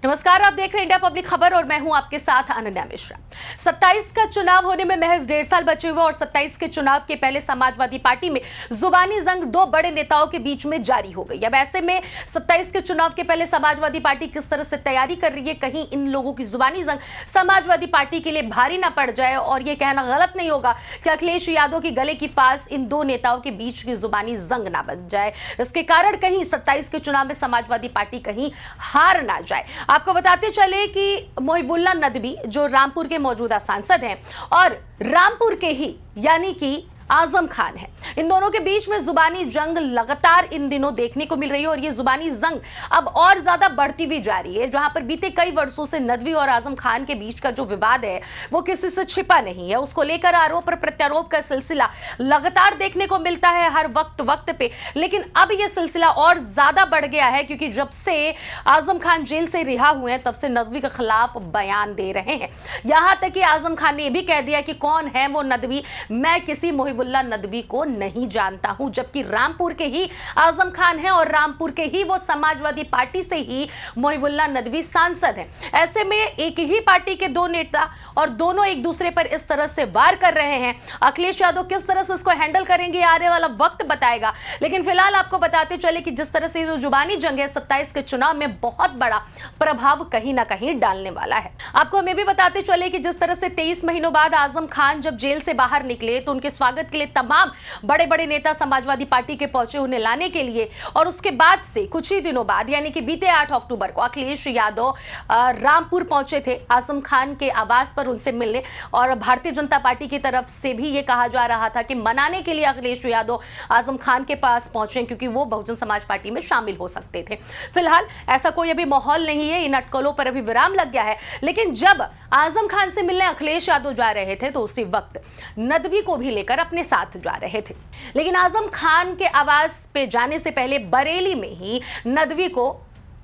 नमस्कार, आप देख रहे हैं इंडिया पब्लिक खबर और मैं हूं आपके साथ अनन्या मिश्रा। 27 का चुनाव होने में महज 1.5 साल बचे हुए और 27 के चुनाव के पहले समाजवादी पार्टी में जुबानी जंग दो बड़े नेताओं के बीच में जारी हो गई। अब ऐसे में 27 के चुनाव के पहले समाजवादी पार्टी किस तरह से तैयारी कर रही है, कहीं इन लोगों की जुबानी जंग समाजवादी पार्टी के लिए भारी ना पड़ जाए और ये कहना गलत नहीं होगा कि अखिलेश यादव की गले की फांस इन दो नेताओं के बीच की जुबानी जंग ना बन जाए। इसके कारण कहीं 27 के चुनाव में समाजवादी पार्टी कहीं हार ना जाए। आपको बताते चले कि मोहिबुल्लाह नदवी जो रामपुर के मौजूदा सांसद हैं और रामपुर के ही यानी कि आजम खान है, इन दोनों के बीच में जुबानी जंग लगातार इन दिनों देखने को मिल रही है और ये जुबानी जंग अब और ज्यादा बढ़ती भी जा रही है। जहां पर बीते कई वर्षों से नदवी और आजम खान के बीच का जो विवाद है वो किसी से छिपा नहीं है, उसको लेकर आरोप और प्रत्यारोप का सिलसिला लगातार देखने को मिलता है हर वक्त पे। लेकिन अब यह सिलसिला और ज्यादा बढ़ गया है क्योंकि जब से आजम खान जेल से रिहा हुए हैं तब से नदवी के खिलाफ बयान दे रहे हैं। यहां तक कि आजम खान ने यह भी कह दिया कि कौन है वो नदवी, मैं किसी मोहिबुल्लाह नदवी को नहीं जानता हूं, जबकि रामपुर के ही आजम खान है और रामपुर के ही वो समाजवादी पार्टी से ही मोहिबुल्लाह नदवी सांसद हैं। ऐसे में एक ही पार्टी के दो नेता और दोनों एक दूसरे पर इस तरह से वार कर रहे हैं। अखिलेश यादव किस तरह से इसको हैंडल करेंगे आने वाला वक्त बताएगा, लेकिन फिलहाल आपको बताते चले कि जिस तरह से जो जुबानी जंग है 27 के चुनाव में बहुत बड़ा प्रभाव कहीं ना कहीं डालने वाला है। आपको हमें भी बताते चले कि जिस तरह से 23 महीनों बाद आजम खान जब जेल से बाहर निकले तो उनके स्वागत के लिए तमाम बड़े बड़े नेता समाजवादी पार्टी के पहुंचे उन्हें लाने के लिए, और उसके बाद से कुछ ही दिनों बाद यानी कि बीते 8 अक्टूबर को अखिलेश यादव रामपुर पहुंचे थे आजम खान के आवास पर उनसे मिलने, और भारतीय जनता पार्टी की तरफ से भी यह कहा जा रहा था कि मनाने के लिए अखिलेश यादव आजम खान के पास पहुंचे क्योंकि वो बहुजन समाज पार्टी में शामिल हो सकते थे। फिलहाल ऐसा कोई अभी माहौल नहीं है, इन अटकलों पर अभी विराम लग गया है। लेकिन जब आजम खान से मिलने अखिलेश यादव जा रहे थे तो उसी वक्त नदवी को भी लेकर अपने साथ जा रहे थे, लेकिन आजम खान के आवास पे जाने से पहले बरेली में ही नदवी को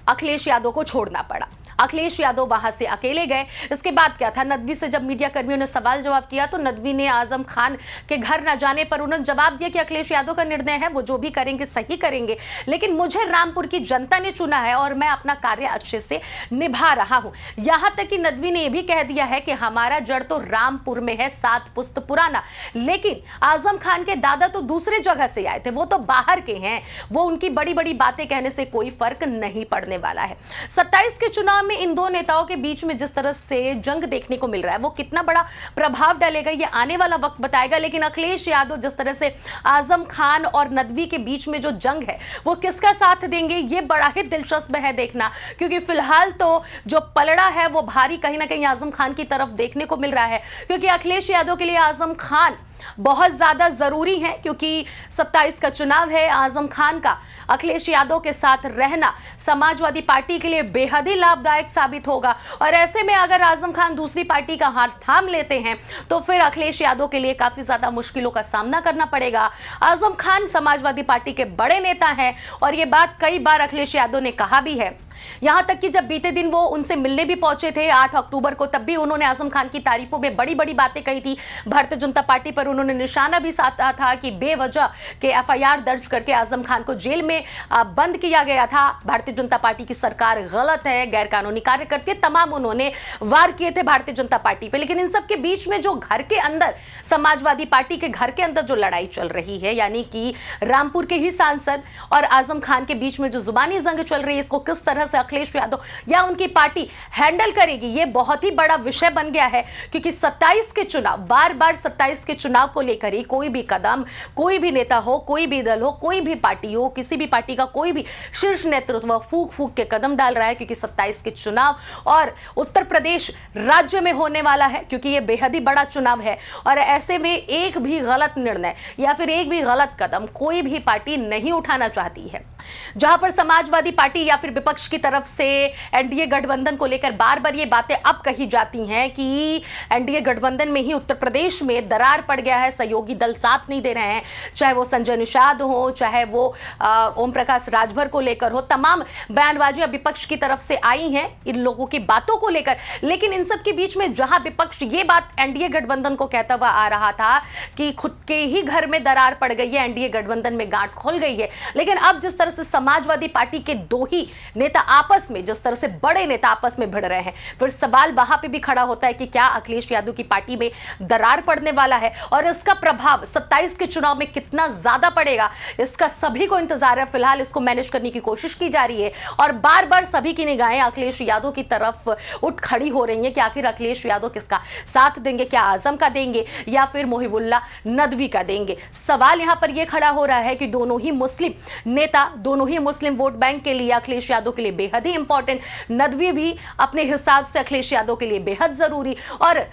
अखिलेश यादव को छोड़ना पड़ा। अखिलेश यादव वहां से अकेले गए। इसके बाद क्या था, नदवी से जब मीडिया कर्मियों ने सवाल जवाब किया तो नदवी ने आजम खान के घर न जाने पर उन्होंने जवाब दिया कि अखिलेश यादव का निर्णय है, वो जो भी करेंगे सही करेंगे, लेकिन मुझे रामपुर की जनता ने चुना है और मैं अपना कार्य अच्छे से निभा रहा हूं। यहां तक कि नदवी ने यह भी कह दिया है कि हमारा जड़ तो रामपुर में है, 7 पुस्त पुराना, लेकिन आजम खान के दादा तो दूसरे जगह से आए थे, वो तो बाहर के हैं, वो उनकी बड़ी बड़ी बातें कहने से कोई फर्क नहीं पड़ने वाला है। 27 के चुनाव में इन दो नेताओं के बीच में जिस तरह से जंग देखने को मिल रहा है वो कितना बड़ा प्रभाव डालेगा ये आने वाला वक्त बताएगा। लेकिन अखिलेश यादव जिस तरह से आजम खान और नदवी के बीच में जो जंग है वो किसका साथ देंगे ये बड़ा ही दिलचस्प है देखना, क्योंकि फिलहाल तो जो पलड़ा है वो भारी कहीं ना कहीं आजम खान की तरफ देखने को मिल रहा है, क्योंकि अखिलेश यादव के लिए आजम खान बहुत ज्यादा जरूरी है, क्योंकि 27 का चुनाव है। आजम खान का अखिलेश यादव के साथ रहना समाजवादी पार्टी के लिए बेहद ही लाभदायक साबित होगा, और ऐसे में अगर आजम खान दूसरी पार्टी का हाथ थाम लेते हैं तो फिर अखिलेश यादव के लिए काफी ज्यादा मुश्किलों का सामना करना पड़ेगा। आजम खान समाजवादी पार्टी के बड़े नेता हैं और यह बात कई बार अखिलेश यादव ने कहा भी है। यहां तक कि जब बीते दिन वो उनसे मिलने भी पहुंचे थे 8 अक्टूबर को, तब भी उन्होंने आजम खान की तारीफों में बड़ी बड़ी बातें कही थी। भारतीय जनता पार्टी पर उन्होंने निशाना भी साधा था कि बेवजह के एफआईआर दर्ज करके आजम खान को जेल में बंद किया गया था। भारतीय जनता पार्टी की सरकार गलत है, गैर कानूनी कार्य करती है, तमाम उन्होंने वार किए थे भारतीय जनता पार्टी पे। लेकिन इन सब के बीच में जो घर के अंदर समाजवादी पार्टी के घर के अंदर जो लड़ाई चल रही है, यानी कि रामपुर के ही सांसद और आजम खान के बीच में जो जुबानी जंग चल रही है, इसको किस तरह से अखिलेश यादव या उनकी पार्टी हैंडल करेगी ये बहुत ही बड़ा विषय बन गया है। क्योंकि 27 के चुनाव, बार बार 27 के चुनाव को लेकर ही कोई भी कदम, कोई भी नेता हो, कोई भी दल हो, कोई भी पार्टी हो, किसी भी पार्टी का कोई भी शीर्ष नेतृत्व फूक फूक के कदम डाल रहा है, क्योंकि 27 के चुनाव और उत्तर प्रदेश राज्य में होने वाला है, क्योंकि यह बेहद ही बड़ा चुनाव है। और ऐसे में एक भी गलत निर्णय या फिर एक भी गलत कदम कोई भी पार्टी नहीं उठाना चाहती है। जहां पर समाजवादी पार्टी या फिर विपक्ष की तरफ से एनडीए गठबंधन को लेकर बार बार ये बातें अब कही जाती हैं कि एनडीए गठबंधन में ही उत्तर प्रदेश में दरार पड़ गया है, सहयोगी दल साथ नहीं दे रहे हैं, चाहे वो संजय निषाद हो, चाहे वो ओम प्रकाश राजभर को लेकर हो, तमाम बयानबाजियां विपक्ष की तरफ से आई हैं इन लोगों की बातों को लेकर। लेकिन इन सब के बीच में जहां विपक्ष ये बात एनडीए गठबंधन को कहता हुआ आ रहा था कि खुद के ही घर में दरार पड़ गई है, एनडीए गठबंधन में गांठ खुल गई है, लेकिन अब जिस तरह से समाजवादी पार्टी के दो ही नेता आपस में, जिस तरह से बड़े नेता आपस में भिड़ रहे हैं, फिर सवाल वहां पे भी खड़ा होता है कि क्या अखिलेश यादव की पार्टी में दरार पड़ने वाला है और इसका प्रभाव 27 के चुनाव में कितना ज्यादा पड़ेगा, इसका सभी को इंतजार है। फिलहाल इसको मैनेज करने की कोशिश की जा रही है और बार बार सभी की निगाहें अखिलेश यादव की तरफ उठ खड़ी हो रही हैं कि आखिर अखिलेश यादव किसका साथ देंगे, क्या आजम का देंगे या फिर मोहिबुल्ला नदवी का देंगे। सवाल यहां पर यह खड़ा हो रहा है कि दोनों ही मुस्लिम नेता, दोनों ही मुस्लिम वोट बैंक के लिए अखिलेश यादव के लिए बेहद ही इंपॉर्टेंट, नदवी भी अपने हिसाब से अखिलेश यादव के लिए बेहद जरूरी, और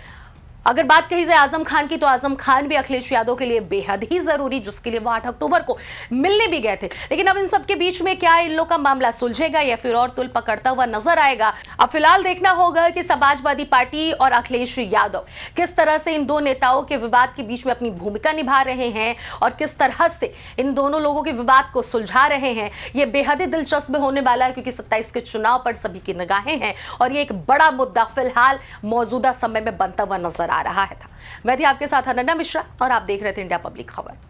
अगर बात कही जाए आजम खान की तो आजम खान भी अखिलेश यादव के लिए बेहद ही जरूरी, जिसके लिए वो 8 अक्टूबर को मिलने भी गए थे। लेकिन अब इन सब के बीच में क्या इन लोग का मामला सुलझेगा या फिर और तुल पकड़ता हुआ नजर आएगा, अब फिलहाल देखना होगा कि समाजवादी पार्टी और अखिलेश यादव किस तरह से इन दो नेताओं के विवाद के बीच में अपनी भूमिका निभा रहे हैं और किस तरह से इन दोनों लोगों के विवाद को सुलझा रहे हैं। यह बेहद ही दिलचस्प होने वाला है क्योंकि 27 के चुनाव पर सभी की निगाहें हैं और ये एक बड़ा मुद्दा फिलहाल मौजूदा समय में बनता हुआ नजर आ रहा है। मैं थी आपके साथ अनन्या मिश्रा और आप देख रहे थे इंडिया पब्लिक खबर।